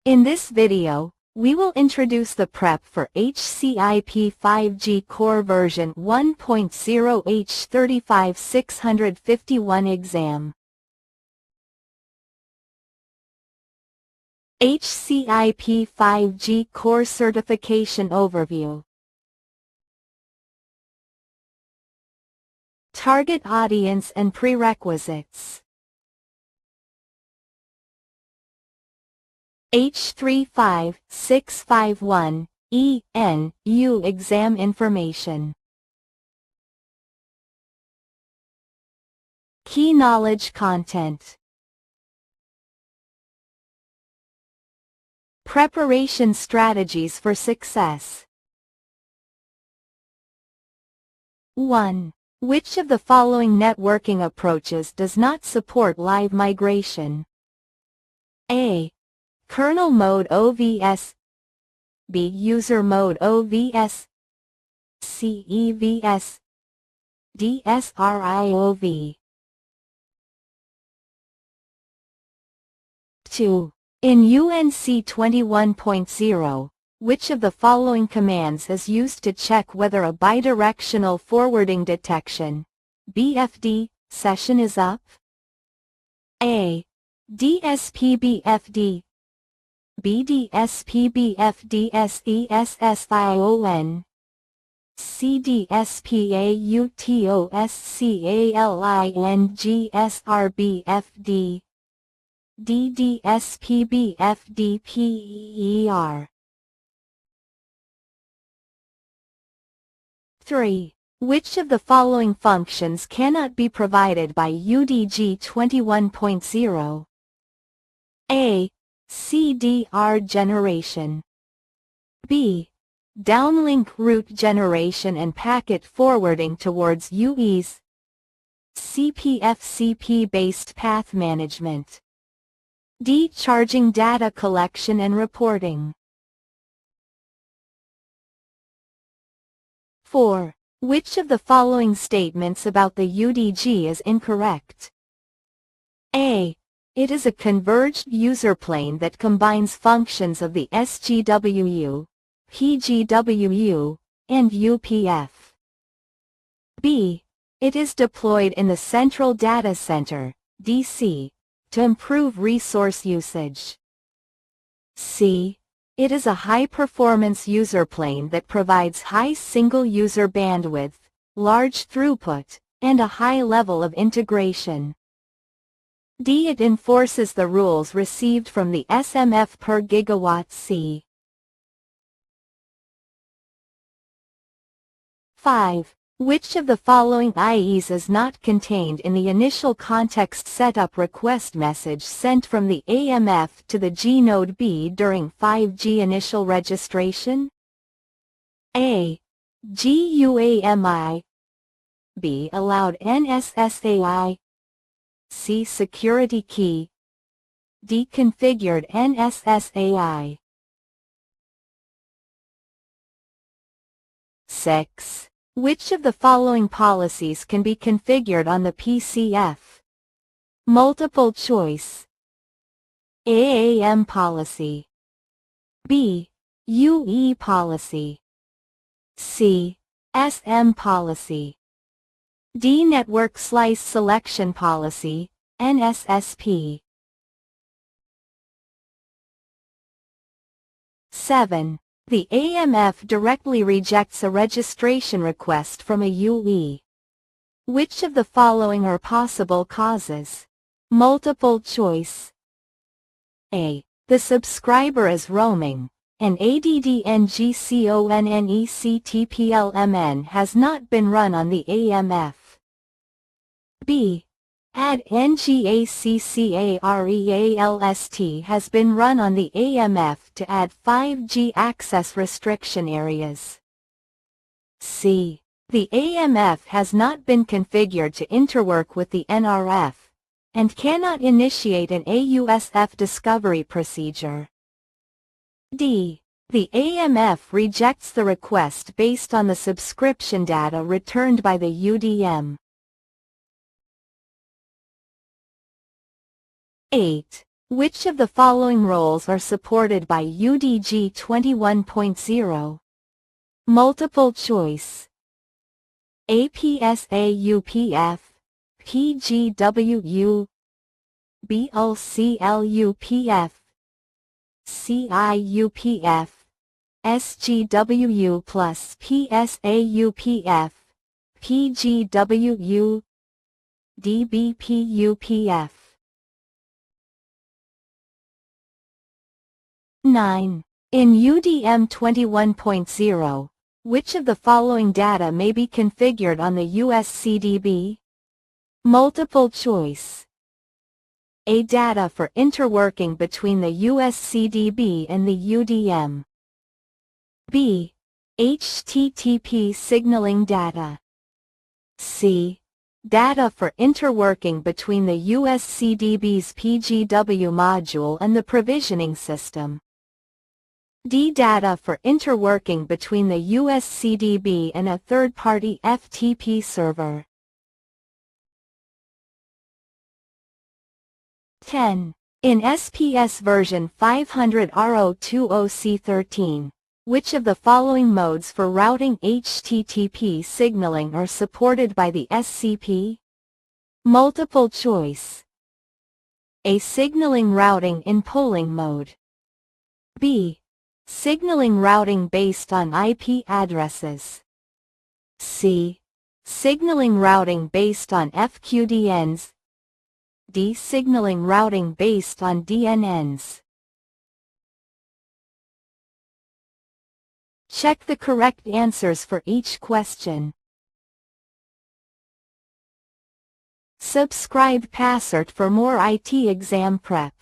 In this video, we will introduce the prep for HCIP-5G-Core version 1.0 H35-651 exam. HCIP-5G-Core Certification Overview. Target audience and prerequisites. H35-651-ENU exam information. Key knowledge content. Preparation strategies for success. 1. Which of the following networking approaches does not support live migration? A. Kernel mode OVS. B. User mode OVS. C. EVS. D. SRIOV. 2. In UNC 21.0, which of the following commands is used to check whether a bidirectional forwarding detection (BFD) session is up? A. DSPBFD. B. DSPBFDSESSION. C. DSPAUTOSCALINGSRBFD. D. DSPBFDPER. 3. Which of the following functions cannot be provided by UDG 21.0? A. CDR generation. B. Downlink route generation and packet forwarding towards UEs. CPFCP-based path management. D. Charging data collection and reporting. 4. Which of the following statements about the UDG is incorrect? A. It is a converged user plane that combines functions of the SGWU, PGWU, and UPF. B. It is deployed in the Central Data Center, DC, to improve resource usage. C. It is a high-performance user plane that provides high single-user bandwidth, large throughput, and a high level of integration. D. It enforces the rules received from the SMF per gigawatt C. 5. Which of the following IEs is not contained in the initial context setup request message sent from the AMF to the G node B during 5G initial registration? A. GUAMI. B. Allowed NSSAI. C. Security key. D. Configured NSSAI. 6. Which of the following policies can be configured on the PCF? Multiple choice. AAM policy. B. UE policy. C. SM policy. D. Network slice selection policy, NSSP. 7. The AMF directly rejects a registration request from a UE. Which of the following are possible causes? Multiple choice. A. The subscriber is roaming, and ADDNGCONNECTPLMN has not been run on the AMF. B. Add NGACCAREALST has been run on the AMF to add 5G access restriction areas. C. The AMF has not been configured to interwork with the NRF, and cannot initiate an AUSF discovery procedure. D. The AMF rejects the request based on the subscription data returned by the UDM. 8. Which of the following roles are supported by UDG 21.0? Multiple choice. APSAUPF, PGWU, BLCLUPF, CIUPF, SGWU plus PSAUPF, PGWU, DBPUPF. 9. In UDM 21.0, which of the following data may be configured on the USCDB? Multiple choice. A. Data for interworking between the USCDB and the UDM. B. HTTP signaling data. C. Data for interworking between the USCDB's PGW module and the provisioning system. D. Data for interworking between the USCDB and a third-party FTP server. 10. In SPS version 500R020C13, which of the following modes for routing HTTP signaling are supported by the SCP? Multiple choice. A. Signaling routing in polling mode. B. Signaling routing based on IP addresses. C. Signaling routing based on FQDNs. D. Signaling routing based on DNNs. Check the correct answers for each question. Subscribe Passert for more IT exam prep.